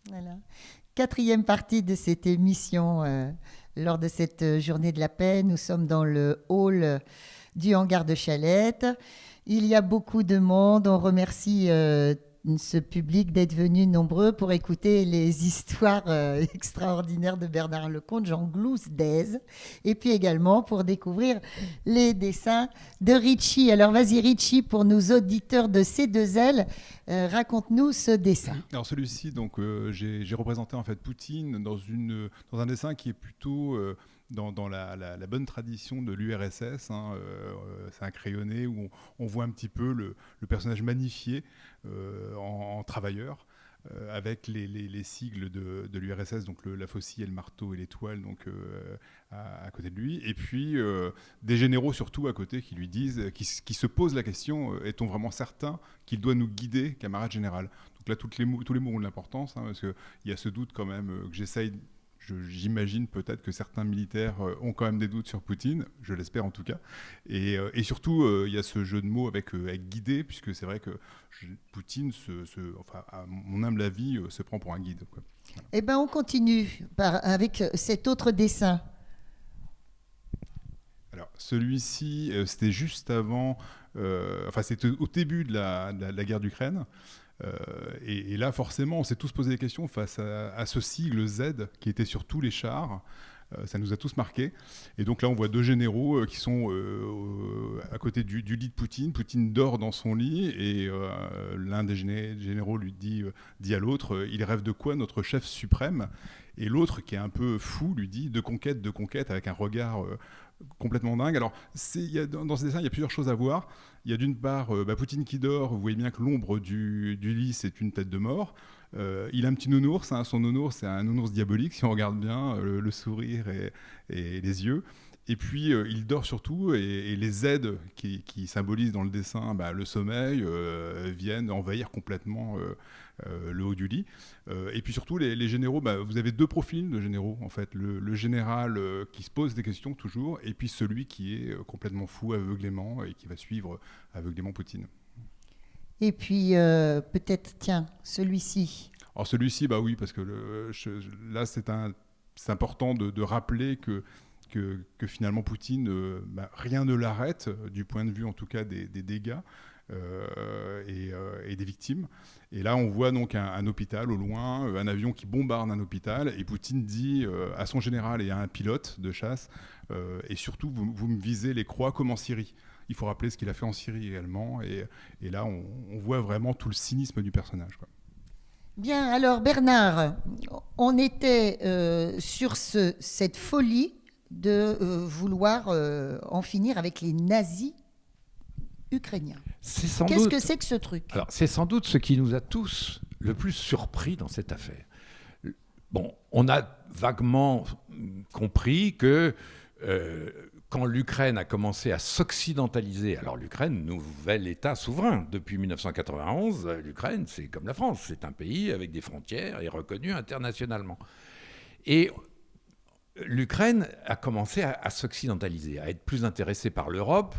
Voilà. Quatrième partie de cette émission. Lors de cette journée de la paix, nous sommes dans le hall du hangar de Chalette. Il y a beaucoup de monde. On remercie ce public d'être venu nombreux pour écouter les histoires extraordinaires de Bernard Lecomte, Jean Glousse d'Aise, et puis également pour découvrir les dessins de Ritchie. Alors vas-y Ritchie, pour nos auditeurs de C2L, raconte-nous ce dessin. Alors celui-ci, donc j'ai représenté en fait Poutine dans un dessin qui est plutôt dans la bonne tradition de l'URSS. C'est un crayonné où on voit un petit peu le personnage magnifié en travailleur, avec les sigles de l'URSS, donc la faucille, le marteau et l'étoile, donc à côté de lui. Et puis des généraux surtout à côté qui lui disent, qui se posent la question, est-on vraiment certain qu'il doit nous guider, camarade général? Donc là, tous les mots ont de l'importance, parce qu'il y a ce doute quand même que j'essaye. J'imagine peut-être que certains militaires ont quand même des doutes sur Poutine, je l'espère en tout cas. Et surtout, il y a ce jeu de mots avec guider, puisque c'est vrai que Poutine, enfin, à mon humble avis, se prend pour un guide, quoi. Voilà. Eh bien, on continue avec cet autre dessin. Alors, celui-ci, c'était juste avant, enfin, c'était au début de la guerre d'Ukraine. Et là, forcément, on s'est tous posé des questions face à ce sigle Z qui était sur tous les chars. Ça nous a tous marqués. Et donc là, on voit deux généraux qui sont à côté du lit de Poutine. Poutine dort dans son lit et l'un des généraux lui dit à l'autre, il rêve de quoi, notre chef suprême? Et l'autre, qui est un peu fou, lui dit de conquête, avec un regard complètement dingue. Alors, dans ce dessin, il y a plusieurs choses à voir. Il y a d'une part Poutine qui dort. Vous voyez bien que l'ombre du lit, c'est une tête de mort. Il a un petit nounours. Son nounours, c'est un nounours diabolique, si on regarde bien le sourire et les yeux. Et puis, il dort surtout, et les Z qui symbolisent dans le dessin le sommeil viennent envahir complètement le haut du lit. Et puis surtout, les généraux, vous avez deux profils de généraux, en fait. Le général qui se pose des questions toujours, et puis celui qui est complètement fou, aveuglément, et qui va suivre aveuglément Poutine. Et puis, peut-être, tiens, celui-ci. Alors celui-ci, oui, parce que là, c'est important de rappeler que finalement Poutine, rien ne l'arrête, du point de vue en tout cas des dégâts et des victimes. Et là, on voit donc un hôpital au loin, un avion qui bombarde un hôpital, et Poutine dit à son général et à un pilote de chasse, et surtout, vous me visez les croix comme en Syrie. Il faut rappeler ce qu'il a fait en Syrie également, et là, on voit vraiment tout le cynisme du personnage, quoi. Bien, alors Bernard, on était sur cette folie de vouloir en finir avec les nazis ukrainiens. Qu'est-ce que c'est que ce truc? Alors, c'est sans doute ce qui nous a tous le plus surpris dans cette affaire. Bon, on a vaguement compris que quand l'Ukraine a commencé à s'occidentaliser, alors l'Ukraine, nouvel État souverain, depuis 1991, l'Ukraine, c'est comme la France, c'est un pays avec des frontières et reconnu internationalement. Et l'Ukraine a commencé à s'occidentaliser, à être plus intéressée par l'Europe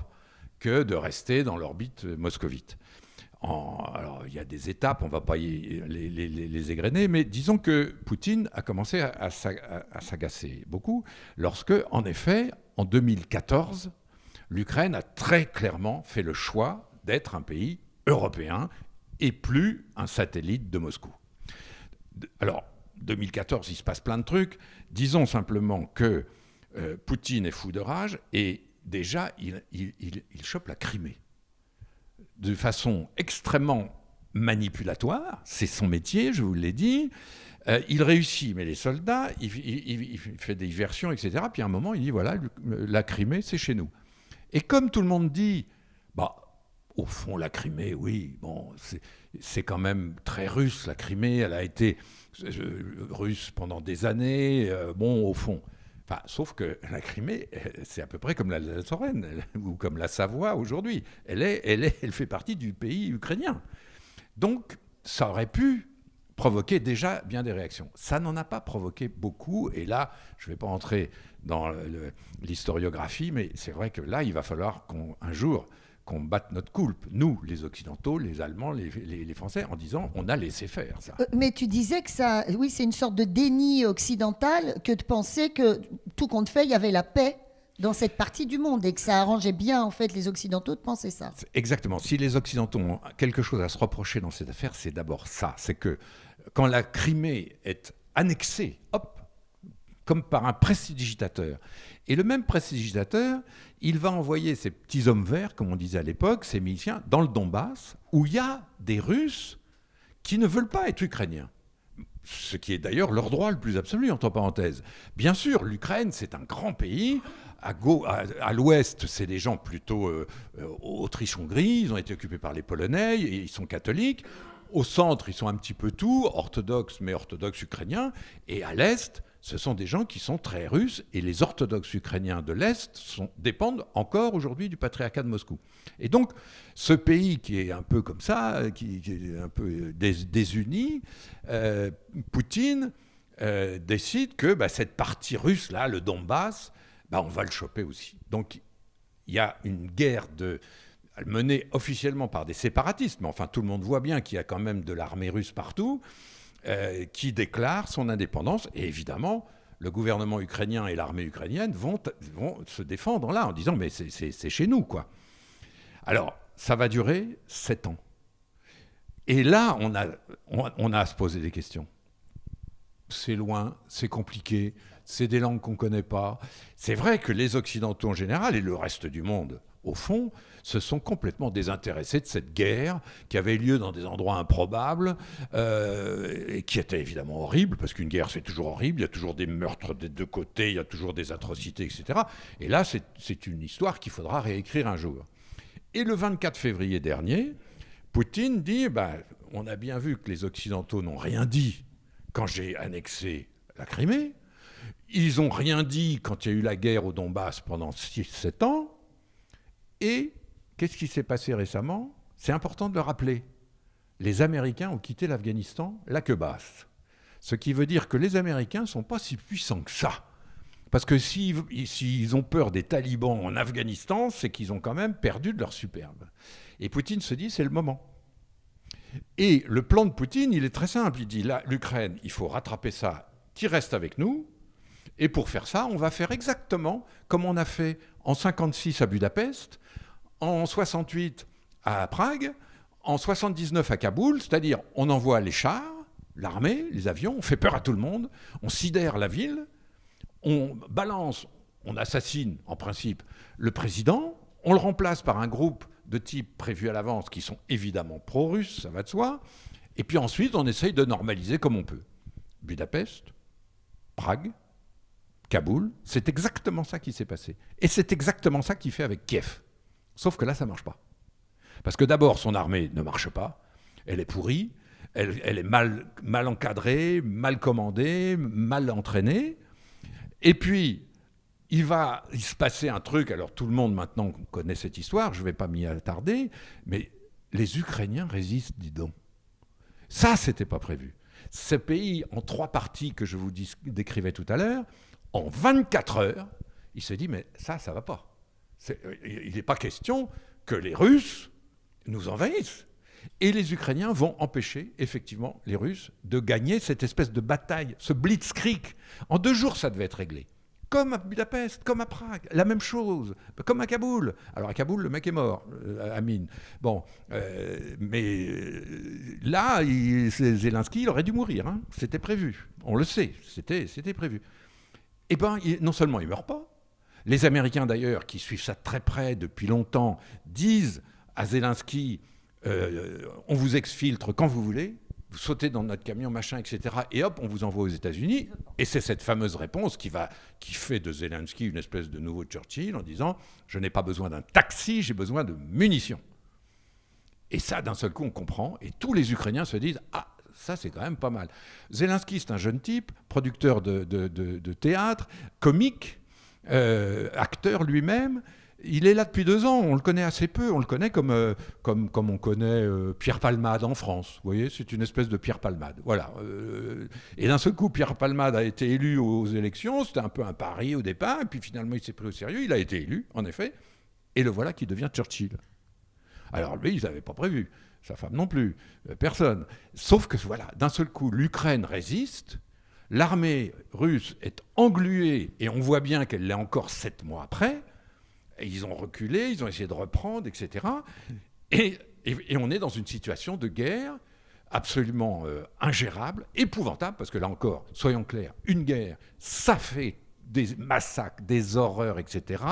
que de rester dans l'orbite moscovite. Alors, il y a des étapes, on ne va pas les égrener, mais disons que Poutine a commencé à s'agacer beaucoup lorsque, en effet, en 2014, l'Ukraine a très clairement fait le choix d'être un pays européen et plus un satellite de Moscou. Alors, 2014, il se passe plein de trucs. Disons simplement que Poutine est fou de rage et déjà, il chope la Crimée de façon extrêmement manipulatoire. C'est son métier, je vous l'ai dit. Il réussit, mais les soldats, il fait des versions, etc. Puis à un moment, il dit, voilà, la Crimée, c'est chez nous. Et comme tout le monde dit, au fond, la Crimée, oui, bon, c'est quand même très russe, la Crimée, elle a été russe pendant des années, au fond. Enfin, sauf que la Crimée, c'est à peu près comme l'Alsace-Lorraine ou comme la Savoie aujourd'hui. Elle fait partie du pays ukrainien. Donc, ça aurait pu provoquer déjà bien des réactions. Ça n'en a pas provoqué beaucoup. Et là, je ne vais pas entrer dans l'historiographie, mais c'est vrai que là, il va falloir qu'un jour qu'on batte notre coulpe, nous, les Occidentaux, les Allemands, les Français, en disant on a laissé faire ça. Mais tu disais que ça, oui, c'est une sorte de déni occidental que de penser que tout compte fait, il y avait la paix dans cette partie du monde et que ça arrangeait bien en fait les Occidentaux de penser ça. Exactement. Si les Occidentaux ont quelque chose à se reprocher dans cette affaire, c'est d'abord ça. C'est que quand la Crimée est annexée, hop, comme par un prestidigitateur, et le même prestidigitateur, il va envoyer ces petits hommes verts, comme on disait à l'époque, ces miliciens, dans le Donbass, où il y a des Russes qui ne veulent pas être ukrainiens. Ce qui est d'ailleurs leur droit le plus absolu, entre parenthèses. Bien sûr, l'Ukraine, c'est un grand pays. À l'ouest, c'est des gens plutôt Autriche-Hongrie. Ils ont été occupés par les Polonais et ils sont catholiques. Au centre, ils sont un petit peu tout, orthodoxes, mais orthodoxes ukrainiens. Et à l'est, ce sont des gens qui sont très russes. Et les orthodoxes ukrainiens de l'est dépendent encore aujourd'hui du patriarcat de Moscou. Et donc, ce pays qui est un peu comme ça, qui est un peu désuni, Poutine décide que cette partie russe-là, le Donbass, on va le choper aussi. Donc, il y a une guerre menée officiellement par des séparatistes, mais enfin, tout le monde voit bien qu'il y a quand même de l'armée russe partout, qui déclare son indépendance. Et évidemment, le gouvernement ukrainien et l'armée ukrainienne vont se défendre là, en disant « mais c'est chez nous, quoi ». Alors, ça va durer 7 ans. Et là, on a à se poser des questions. C'est loin, c'est compliqué, c'est des langues qu'on ne connaît pas. C'est vrai que les Occidentaux en général et le reste du monde, au fond, se sont complètement désintéressés de cette guerre qui avait lieu dans des endroits improbables et qui était évidemment horrible, parce qu'une guerre, c'est toujours horrible, il y a toujours des meurtres des deux côtés, il y a toujours des atrocités, etc. Et là, c'est une histoire qu'il faudra réécrire un jour. Et le 24 février dernier, Poutine dit on a bien vu que les Occidentaux n'ont rien dit quand j'ai annexé la Crimée. Ils n'ont rien dit quand il y a eu la guerre au Donbass pendant 6-7 ans. Et qu'est-ce qui s'est passé récemment ? C'est important de le rappeler. Les Américains ont quitté l'Afghanistan la queue basse. Ce qui veut dire que les Américains ne sont pas si puissants que ça. Parce que s'ils ont peur des talibans en Afghanistan, c'est qu'ils ont quand même perdu de leur superbe. Et Poutine se dit, c'est le moment. Et le plan de Poutine, il est très simple. Il dit, là, l'Ukraine, il faut rattraper ça, qui reste avec nous. Et pour faire ça, on va faire exactement comme on a fait en 1956 à Budapest, en 1968 à Prague, en 1979 à Kaboul, c'est-à-dire on envoie les chars, l'armée, les avions, on fait peur à tout le monde, on sidère la ville, on balance, on assassine en principe le président, on le remplace par un groupe de types prévus à l'avance qui sont évidemment pro-russes, ça va de soi, et puis ensuite on essaye de normaliser comme on peut. Budapest, Prague, Kaboul, c'est exactement ça qui s'est passé. Et c'est exactement ça qu'il fait avec Kiev. Sauf que là, ça ne marche pas. Parce que d'abord, son armée ne marche pas, elle est pourrie, elle est mal encadrée, mal commandée, mal entraînée. Et puis, il va se passer un truc, alors tout le monde maintenant connaît cette histoire, je ne vais pas m'y attarder, mais les Ukrainiens résistent, dis donc. Ça, ce n'était pas prévu. Ce pays, en 3 parties que je vous décrivais tout à l'heure, en 24 heures, il se dit, mais ça ne va pas. Il n'est pas question que les Russes nous envahissent. Et les Ukrainiens vont empêcher, effectivement, les Russes de gagner cette espèce de bataille, ce blitzkrieg. En 2 jours, ça devait être réglé. Comme à Budapest, comme à Prague, la même chose, comme à Kaboul. Alors à Kaboul, le mec est mort, Amin. Bon, mais là, Zelensky, il aurait dû mourir. Hein. C'était prévu, on le sait, c'était prévu. Eh bien, non seulement il ne meurt pas, les Américains d'ailleurs, qui suivent ça très près depuis longtemps, disent à Zelensky, on vous exfiltre quand vous voulez, vous sautez dans notre camion, machin, etc. Et hop, on vous envoie aux États-Unis. Et c'est cette fameuse réponse qui fait de Zelensky une espèce de nouveau Churchill en disant « Je n'ai pas besoin d'un taxi, j'ai besoin de munitions ». Et ça, d'un seul coup, on comprend. Et tous les Ukrainiens se disent « Ah, ça, c'est quand même pas mal ». Zelensky, c'est un jeune type, producteur de théâtre, comique, acteur lui-même. Il est là depuis 2 ans, on le connaît assez peu, on le connaît comme on connaît Pierre Palmade en France. Vous voyez, c'est une espèce de Pierre Palmade. Voilà. Et d'un seul coup, Pierre Palmade a été élu aux élections, c'était un peu un pari au départ, et puis finalement il s'est pris au sérieux, il a été élu, en effet, et le voilà qui devient Churchill. Alors lui, ils n'avaient pas prévu. Sa femme non plus. Personne. Sauf que voilà, d'un seul coup, l'Ukraine résiste. L'armée russe est engluée, et on voit bien qu'elle l'est encore 7 mois après. Et ils ont reculé, ils ont essayé de reprendre, etc. Et on est dans une situation de guerre absolument ingérable, épouvantable, parce que là encore, soyons clairs, une guerre, ça fait des massacres, des horreurs, etc.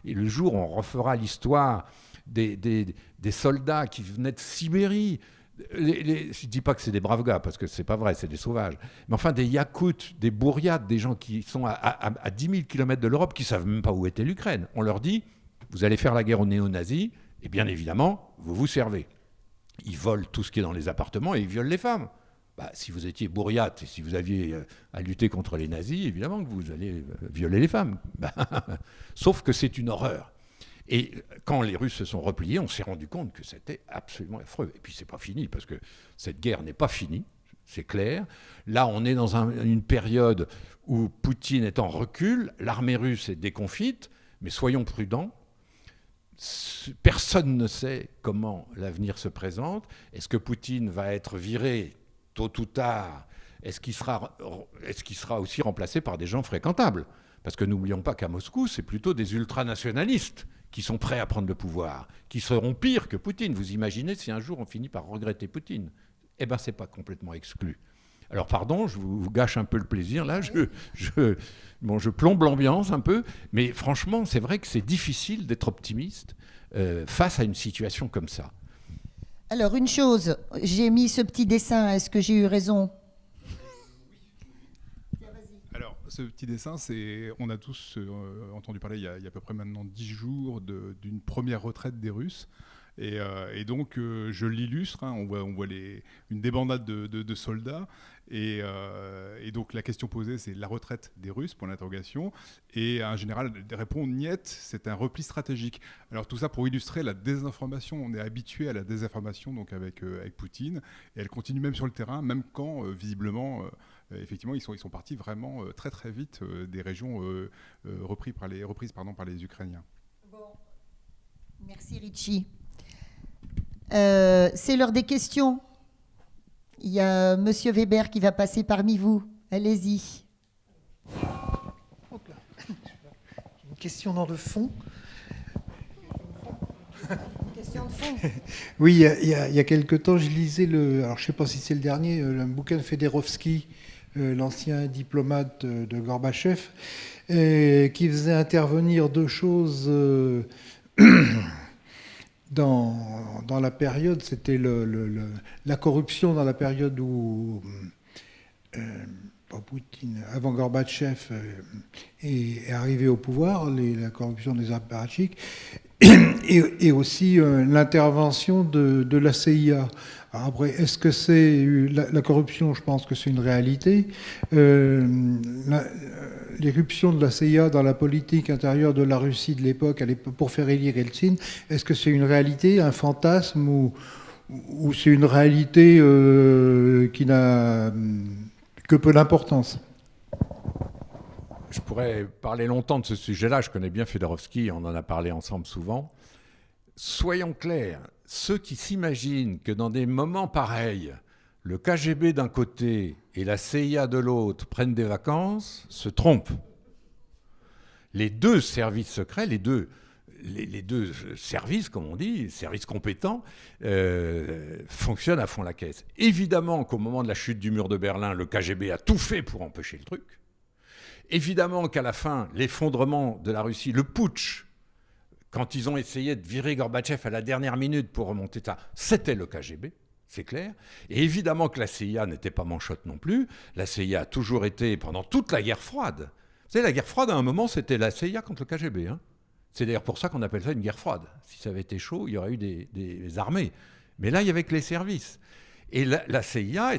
Et le jour où on refera l'histoire des soldats qui venaient de Sibérie, je ne dis pas que c'est des braves gars, parce que ce n'est pas vrai, c'est des sauvages, mais enfin des Yakoutes, des Bouriates, des gens qui sont à 10 000 km de l'Europe, qui ne savent même pas où était l'Ukraine. On leur dit, vous allez faire la guerre aux néo-nazis, et bien évidemment, vous vous servez. Ils volent tout ce qui est dans les appartements et ils violent les femmes. Si vous étiez Bouriate et si vous aviez à lutter contre les nazis, évidemment que vous allez violer les femmes. Sauf que c'est une horreur. Et quand les Russes se sont repliés, on s'est rendu compte que c'était absolument affreux. Et puis c'est pas fini, parce que cette guerre n'est pas finie, c'est clair. Là, on est dans une période où Poutine est en recul, l'armée russe est déconfite, mais soyons prudents. Personne ne sait comment l'avenir se présente. Est-ce que Poutine va être viré tôt ou tard? Est-ce qu'il sera aussi remplacé par des gens fréquentables? Parce que n'oublions pas qu'à Moscou, c'est plutôt des ultranationalistes qui sont prêts à prendre le pouvoir, qui seront pires que Poutine. Vous imaginez si un jour on finit par regretter Poutine? Eh bien, c'est pas complètement exclu. Alors, pardon, je vous gâche un peu le plaisir, là, je plombe l'ambiance un peu, mais franchement, c'est vrai que c'est difficile d'être optimiste face à une situation comme ça. Alors, une chose, j'ai mis ce petit dessin, est-ce que j'ai eu raison? Alors, ce petit dessin, on a tous entendu parler il y a à peu près maintenant 10 jours d'une première retraite des Russes. Et donc, je l'illustre, hein, on voit une débandade de soldats. Et donc, la question posée, c'est la retraite des Russes, pour l'interrogation. Et un général répond, niet, c'est un repli stratégique. Alors, tout ça pour illustrer la désinformation. On est habitué à la désinformation donc avec Poutine. Et elle continue même sur le terrain, même quand, visiblement, effectivement, ils sont partis vraiment très, très vite des régions reprises par les Ukrainiens. Bon. Merci, Richie. C'est l'heure des questions. Il y a Monsieur Weber qui va passer parmi vous. Allez-y. Une question dans le fond. Une question de fond. Oui, il y a quelque temps, je lisais alors je ne sais pas si c'est le dernier, le bouquin de Fedorovski, l'ancien diplomate de Gorbatchev, qui faisait intervenir deux choses dans la période. C'était la corruption dans la période où Poutine, avant Gorbatchev, est arrivé au pouvoir, la corruption des apparatchiks, et aussi l'intervention de la CIA. Alors après, est-ce que c'est la corruption? Je pense que c'est une réalité. L'éruption de la CIA dans la politique intérieure de la Russie de l'époque pour faire élire Eltsine, est-ce que c'est une réalité, un fantasme, ou c'est une réalité qui n'a que peu d'importance? Je pourrais parler longtemps de ce sujet-là. Je connais bien Fedorovski, on en a parlé ensemble souvent. Soyons clairs, ceux qui s'imaginent que dans des moments pareils, le KGB d'un côté et la CIA de l'autre prennent des vacances, se trompent. Les deux services secrets, les deux services, comme on dit, services compétents, fonctionnent à fond la caisse. Évidemment qu'au moment de la chute du mur de Berlin, le KGB a tout fait pour empêcher le truc. Évidemment qu'à la fin, l'effondrement de la Russie, le putsch, quand ils ont essayé de virer Gorbatchev à la dernière minute pour remonter ça, c'était le KGB, c'est clair. Et évidemment que la CIA n'était pas manchotte non plus. La CIA a toujours été, pendant toute la guerre froide. Vous savez, la guerre froide, à un moment, c'était la CIA contre le KGB. Hein. C'est d'ailleurs pour ça qu'on appelle ça une guerre froide. Si ça avait été chaud, il y aurait eu des armées. Mais là, il y avait que les services. Et la CIA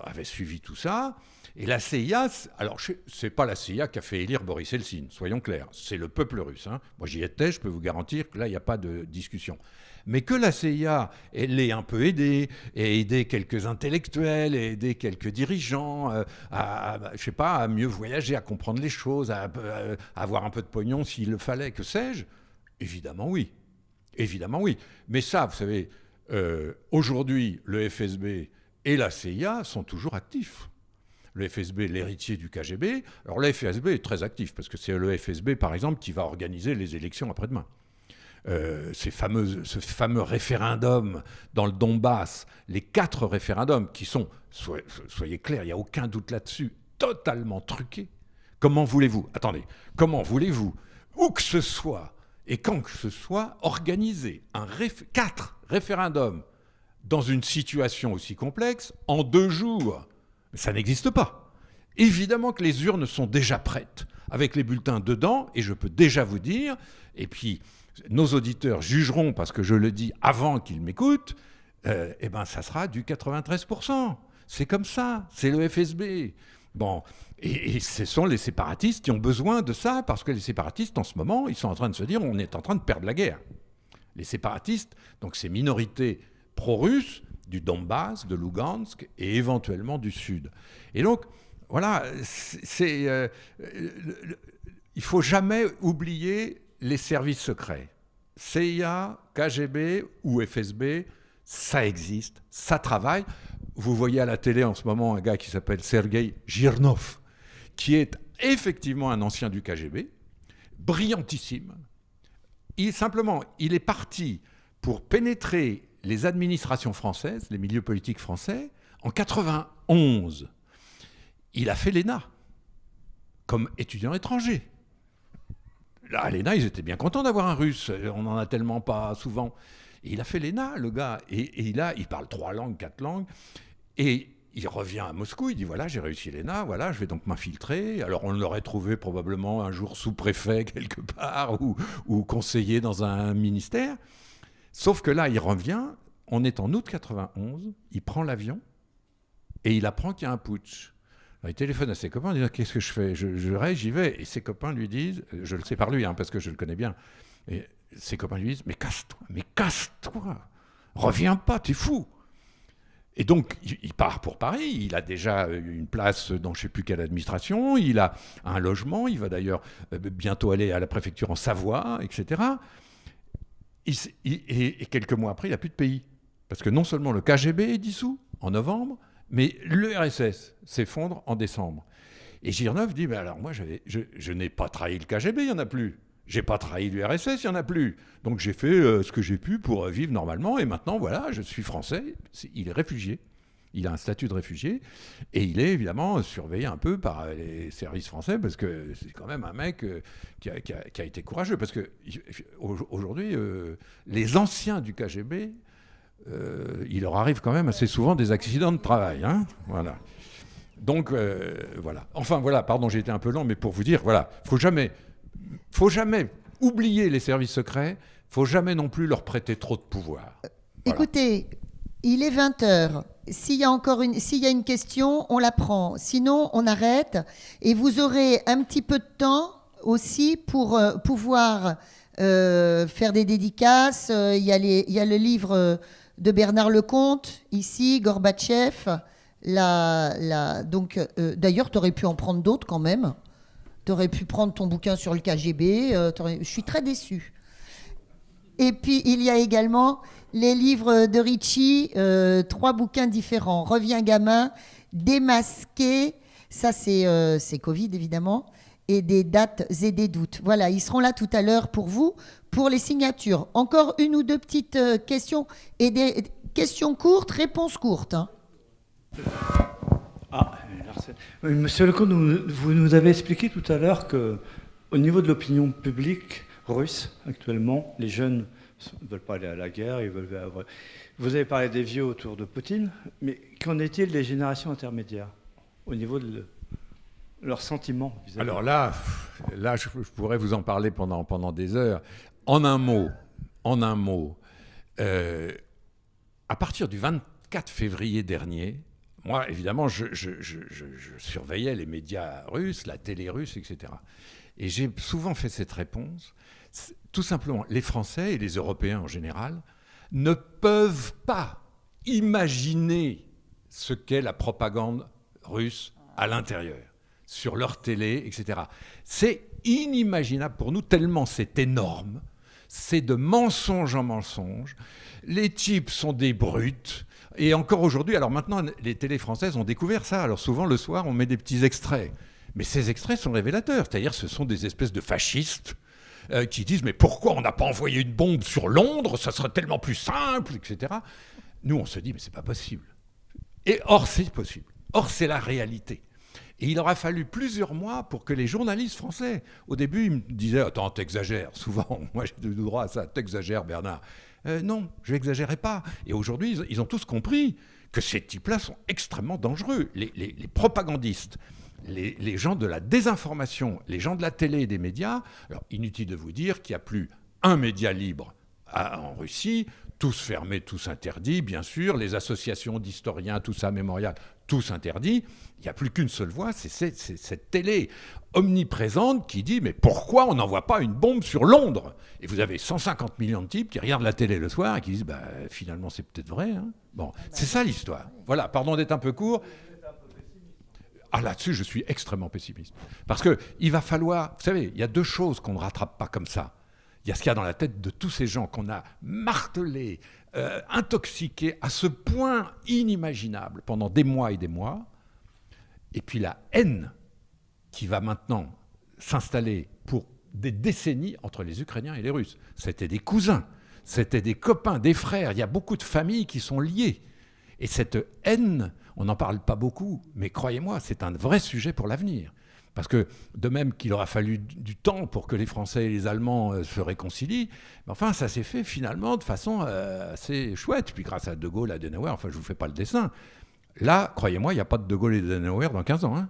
avait suivi tout ça. Et la CIA, alors c'est pas la CIA qui a fait élire Boris Eltsine, soyons clairs, c'est le peuple russe. Hein. Moi j'y étais, je peux vous garantir que là il n'y a pas de discussion. Mais que la CIA, elle l'ait un peu aidé, et aidé quelques intellectuels, et aidé quelques dirigeants à mieux voyager, à comprendre les choses, à avoir un peu de pognon s'il le fallait, que sais-je? Évidemment oui. Évidemment, oui. Mais ça, vous savez, aujourd'hui, le FSB et la CIA sont toujours actifs. Le FSB, l'héritier du KGB. Alors, le FSB est très actif, parce que c'est le FSB, par exemple, qui va organiser les élections après-demain. Ce fameux référendum dans le Donbass, les 4 référendums qui sont, soyez clairs, il n'y a aucun doute là-dessus, totalement truqués. Comment voulez-vous, où que ce soit, et quand que ce soit, organiser 4 référendums dans une situation aussi complexe en 2 jours? Ça n'existe pas. Évidemment que les urnes sont déjà prêtes, avec les bulletins dedans, et je peux déjà vous dire, et puis nos auditeurs jugeront, parce que je le dis avant qu'ils m'écoutent, ça sera du 93%. C'est comme ça, c'est le FSB. Bon, et ce sont les séparatistes qui ont besoin de ça, parce que les séparatistes, en ce moment, ils sont en train de se dire, on est en train de perdre la guerre. Les séparatistes, donc ces minorités pro-russes, du Donbass, de Lugansk, et éventuellement du Sud. Et donc, voilà, il ne faut jamais oublier les services secrets. CIA, KGB ou FSB, ça existe, ça travaille. Vous voyez à la télé en ce moment un gars qui s'appelle Sergei Girnov, qui est effectivement un ancien du KGB, brillantissime. Il est parti pour pénétrer les administrations françaises, les milieux politiques français, en 91. Il a fait l'ENA comme étudiant étranger. Là, à l'ENA, ils étaient bien contents d'avoir un Russe. On n'en a tellement pas souvent. Et il a fait l'ENA, le gars. Et il parle 3 langues, 4 langues. Et il revient à Moscou, il dit, voilà, j'ai réussi l'ENA, voilà, je vais donc m'infiltrer. Alors, on l'aurait trouvé probablement un jour sous-préfet quelque part ou conseiller dans un ministère. Sauf que là, il revient, on est en août 91, il prend l'avion et il apprend qu'il y a un putsch. Alors, il téléphone à ses copains, il dit, qu'est-ce que je fais ? J'y vais. Et ses copains lui disent, je le sais par lui, parce que je le connais bien, et ses copains lui disent, mais casse-toi, reviens pas, t'es fou. Et donc, il part pour Paris, il a déjà une place dans je ne sais plus quelle administration, il a un logement, il va d'ailleurs bientôt aller à la préfecture en Savoie, etc. Et quelques mois après, il n'a plus de pays. Parce que non seulement le KGB est dissous en novembre, mais l'URSS s'effondre en décembre. Et Girnov dit, alors moi, je n'ai pas trahi le KGB, il n'y en a plus. J'ai pas trahi l'URSS, il n'y en a plus. Donc j'ai fait ce que j'ai pu pour vivre normalement. Et maintenant, voilà, je suis français. Il est réfugié. Il a un statut de réfugié. Et il est évidemment surveillé un peu par les services français parce que c'est quand même un mec qui a été courageux. Parce qu'aujourd'hui, les anciens du KGB, il leur arrive quand même assez souvent des accidents de travail. Hein, voilà. Donc, voilà. Enfin, voilà, pardon, j'ai été un peu long, mais pour vous dire, voilà, faut jamais oublier les services secrets, faut jamais non plus leur prêter trop de pouvoir. Voilà. Écoutez, il est 20h. S'il y a une question, on la prend. Sinon, on arrête. Et vous aurez un petit peu de temps aussi pour pouvoir faire des dédicaces. Il y a le livre de Bernard Lecomte, ici, Gorbatchev. Donc, d'ailleurs, tu aurais pu en prendre d'autres quand même. Tu aurais pu prendre ton bouquin sur le KGB. Je suis très déçue. Et puis, il y a également les livres de Ricci, 3 bouquins différents. Reviens gamin, Démasqué, ça c'est Covid évidemment, et des dates et des doutes. Voilà, ils seront là tout à l'heure pour vous, pour les signatures. Encore une ou deux petites questions, et des questions courtes, réponses courtes. Hein. Monsieur Lecomte, vous nous avez expliqué tout à l'heure qu'au niveau de l'opinion publique russe, actuellement, les jeunes ne veulent pas aller à la guerre, Vous avez parlé des vieux autour de Poutine, mais qu'en est-il des générations intermédiaires au niveau de leurs sentiments vis-à-vis? Alors là, je pourrais vous en parler pendant des heures. En un mot, à partir du 24 février dernier, moi, évidemment, je surveillais les médias russes, la télé russe, etc. Et j'ai souvent fait cette réponse. Tout simplement, les Français et les Européens en général ne peuvent pas imaginer ce qu'est la propagande russe à l'intérieur, sur leur télé, etc. C'est inimaginable pour nous, tellement c'est énorme, C'est de mensonge en mensonge. Les types sont des brutes. Et encore aujourd'hui, alors maintenant, les télés françaises ont découvert ça. Alors souvent, le soir, on met des petits extraits. Mais ces extraits sont révélateurs. C'est-à-dire, ce sont des espèces de fascistes qui disent « Mais pourquoi on n'a pas envoyé une bombe sur Londres ? Ça serait tellement plus simple, etc. » Nous, on se dit « Mais c'est pas possible. » Et or, c'est possible. Or, c'est la réalité. Et il aura fallu plusieurs mois pour que les journalistes français, au début, ils me disaient « Attends, t'exagères. » Souvent, moi, j'ai le droit à ça. « T'exagères, Bernard. » Non, je n'exagérais pas. Et aujourd'hui, ils ont tous compris que ces types-là sont extrêmement dangereux. Les propagandistes, les gens de la désinformation, les gens de la télé et des médias. Alors, inutile de vous dire qu'il n'y a plus un média libre en Russie, tous fermés, tous interdits, bien sûr, les associations d'historiens, tout ça, Mémorial, tous interdits. Il n'y a plus qu'une seule voix, c'est cette télé omniprésente qui dit « Mais pourquoi on n'envoie pas une bombe sur Londres ?» Et vous avez 150 millions de types qui regardent la télé le soir et qui disent « Finalement, c'est peut-être vrai. Hein » Bon, c'est ça l'histoire. Voilà, pardon d'être un peu court. Ah, là-dessus, je suis extrêmement pessimiste. Parce qu'il va falloir... Vous savez, il y a deux choses qu'on ne rattrape pas comme ça. Il y a ce qu'il y a dans la tête de tous ces gens qu'on a martelés, intoxiqués à ce point inimaginable pendant des mois et des mois. Et puis la haine qui va maintenant s'installer pour des décennies entre les Ukrainiens et les Russes. C'était des cousins, c'était des copains, des frères. Il y a beaucoup de familles qui sont liées. Et cette haine, on n'en parle pas beaucoup, mais croyez-moi, c'est un vrai sujet pour l'avenir. Parce que de même qu'il aura fallu du temps pour que les Français et les Allemands se réconcilient, mais enfin, ça s'est fait finalement de façon assez chouette. Puis grâce à De Gaulle, à Adenauer, enfin, je ne vous fais pas le dessin. Là, croyez-moi, il n'y a pas de De Gaulle et d'Adenauer dans 15 ans. Hein.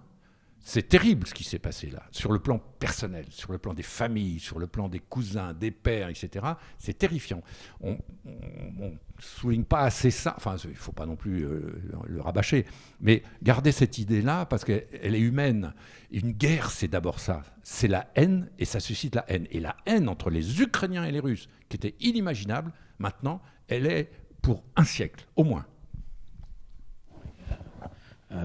C'est terrible ce qui s'est passé là, sur le plan personnel, sur le plan des familles, sur le plan des cousins, des pères, etc. C'est terrifiant. On ne souligne pas assez ça, enfin, il ne faut pas non plus le rabâcher, mais gardez cette idée-là parce qu'elle est humaine. Une guerre, c'est d'abord ça. C'est la haine et ça suscite la haine. Et la haine entre les Ukrainiens et les Russes, qui était inimaginable, maintenant, elle est pour un siècle, au moins.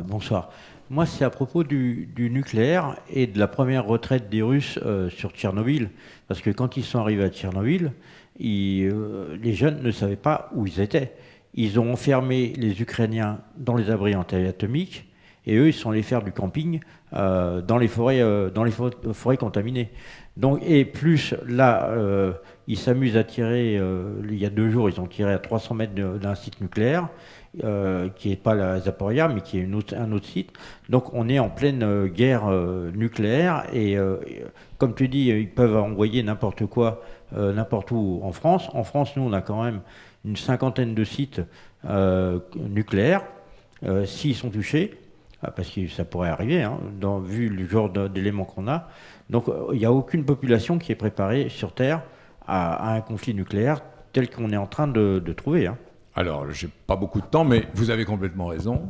Bonsoir. Moi, c'est à propos du nucléaire et de la première retraite des Russes sur Tchernobyl. Parce que quand ils sont arrivés à Tchernobyl, les jeunes ne savaient pas où ils étaient. Ils ont enfermé les Ukrainiens dans les abris anti-atomiques et eux, ils sont allés faire du camping dans les forêts contaminées. Donc, et plus, là, ils s'amusent à tirer, il y a 2 jours, ils ont tiré à 300 mètres d'un site nucléaire, qui n'est pas la Zaporia, mais qui est un autre site. Donc on est en pleine guerre nucléaire, et comme tu dis, ils peuvent envoyer n'importe quoi, n'importe où en France. En France, nous, on a quand même une 50aine de sites nucléaires, s'ils sont touchés, parce que ça pourrait arriver, hein, vu le genre d'éléments qu'on a. Donc il n'y a aucune population qui est préparée sur Terre à un conflit nucléaire tel qu'on est en train de trouver. Hein. Alors, je n'ai pas beaucoup de temps, mais vous avez complètement raison.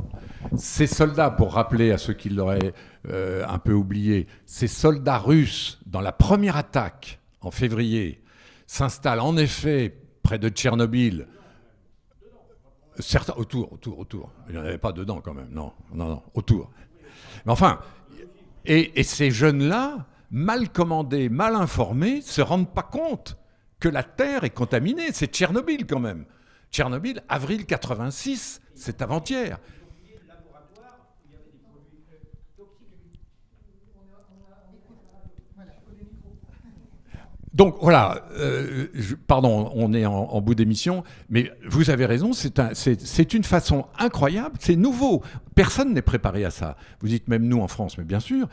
Ces soldats, pour rappeler à ceux qui l'auraient un peu oublié, ces soldats russes, dans la première attaque, en février, s'installent en effet près de Tchernobyl. Certains, autour. Il n'y en avait pas dedans quand même, non, autour. Mais enfin, et ces jeunes-là, mal commandés, mal informés, ne se rendent pas compte que la Terre est contaminée. C'est Tchernobyl quand même. Tchernobyl, avril 86, c'est avant-hier. Donc voilà, pardon, on est en bout d'émission, mais vous avez raison, c'est une façon incroyable, c'est nouveau, personne n'est préparé à ça. Vous dites même nous en France, mais bien sûr,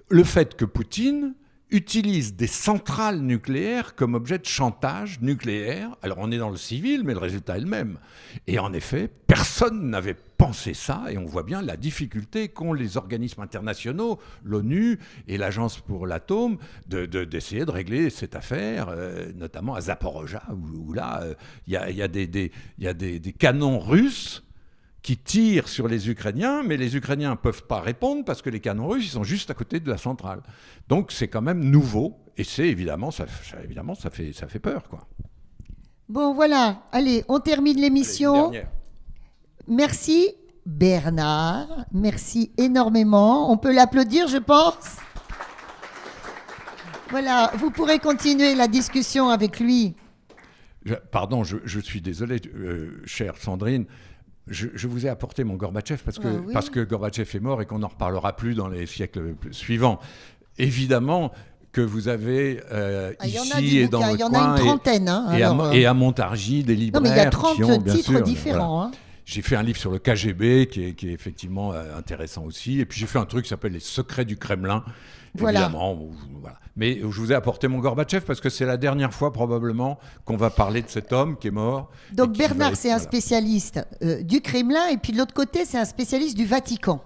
le fait que Poutine utilise des centrales nucléaires comme objet de chantage nucléaire. Alors on est dans le civil, mais le résultat est le même. Et en effet, personne n'avait pensé ça, et on voit bien la difficulté qu'ont les organismes internationaux, l'ONU et l'Agence pour l'atome, d'essayer de régler cette affaire, notamment à Zaporizhzhia, où là, il y a des canons russes qui tirent sur les Ukrainiens, mais les Ukrainiens ne peuvent pas répondre parce que les canons russes, ils sont juste à côté de la centrale. Donc c'est quand même nouveau, et c'est évidemment, ça fait peur, quoi. Bon, voilà. Allez, on termine l'émission. Allez, Merci Bernard, merci énormément. On peut l'applaudir, je pense. Voilà, vous pourrez continuer la discussion avec lui. Pardon, je suis désolé, chère Sandrine. Je vous ai apporté mon Gorbatchev Oui. parce que Gorbatchev est mort et qu'on n'en reparlera plus dans les siècles suivants. Évidemment que vous avez Il y en a ici des et dans bouquins, le il y en coin a une trentaine. et à Montargis des libraires Non, mais il y a 30 qui ont, bien titres sûr, différents. voilà. J'ai fait un livre sur le KGB qui est effectivement intéressant aussi. Et puis j'ai fait un truc qui s'appelle Les secrets du Kremlin. Voilà. Évidemment, voilà. Mais je vous ai apporté mon Gorbatchev parce que c'est la dernière fois probablement qu'on va parler de cet homme qui est mort. Donc et qui va Bernard, être- c'est un voilà. spécialiste du Kremlin, et puis de l'autre côté, c'est un spécialiste du Vatican.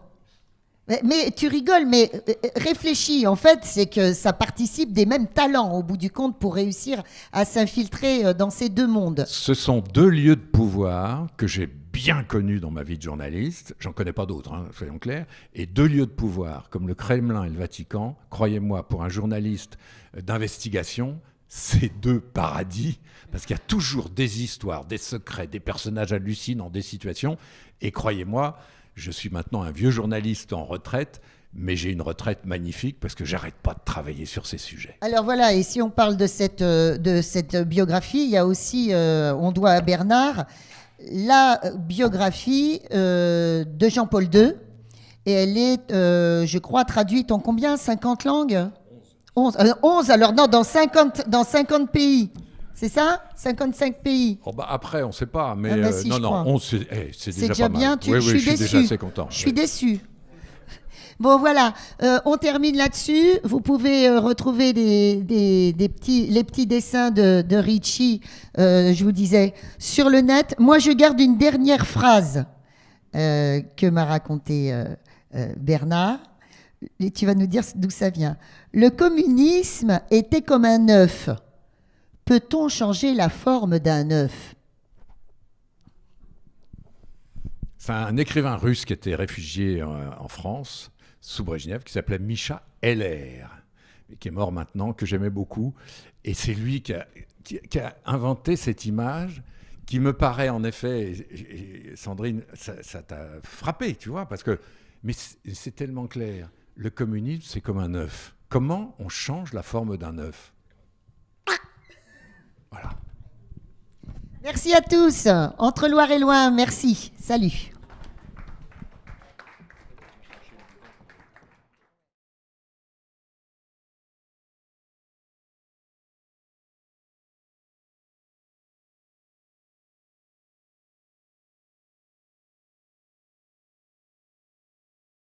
Mais tu rigoles, mais réfléchis, en fait, c'est que ça participe des mêmes talents, au bout du compte, pour réussir à s'infiltrer dans ces deux mondes. Ce sont deux lieux de pouvoir que j'ai bien connus dans ma vie de journaliste. J'en connais pas d'autres, hein, soyons clairs. Et deux lieux de pouvoir, comme le Kremlin et le Vatican, croyez-moi, pour un journaliste d'investigation, c'est deux paradis, parce qu'il y a toujours des histoires, des secrets, des personnages hallucinants, des situations. Et croyez-moi, je suis maintenant un vieux journaliste en retraite, mais j'ai une retraite magnifique parce que j'arrête pas de travailler sur ces sujets. Alors voilà, et si on parle de cette biographie, il y a aussi, on doit à Bernard, la biographie de Jean-Paul II, et elle est, je crois, traduite en combien ? 50 langues ? 11. 11, alors non, dans 50 pays. C'est ça ? 55 pays. Oh bah après, on ne sait pas, mais Ah bah si, je crois. 11, c'est déjà déjà pas bien, mal. je Oui, suis je suis déjà déçue. assez content. Je suis déçue. Bon, voilà, on termine là-dessus. Vous pouvez retrouver les petits dessins de Ricci, je vous disais, sur le net. Moi, je garde une dernière phrase que m'a raconté Bernard. Et tu vas nous dire d'où ça vient. Le communisme était comme un œuf. Peut-on changer la forme d'un œuf ? C'est un écrivain russe qui était réfugié en France, sous Brejnev, qui s'appelait Misha Heller, qui est mort maintenant, que j'aimais beaucoup. Et c'est lui qui a inventé cette image qui me paraît en effet, et Sandrine, ça t'a frappé, tu vois, parce que mais c'est tellement clair. Le communisme, c'est comme un œuf. Comment on change la forme d'un œuf ? Voilà. Merci à tous. Entre Loire et Loin, merci. Salut.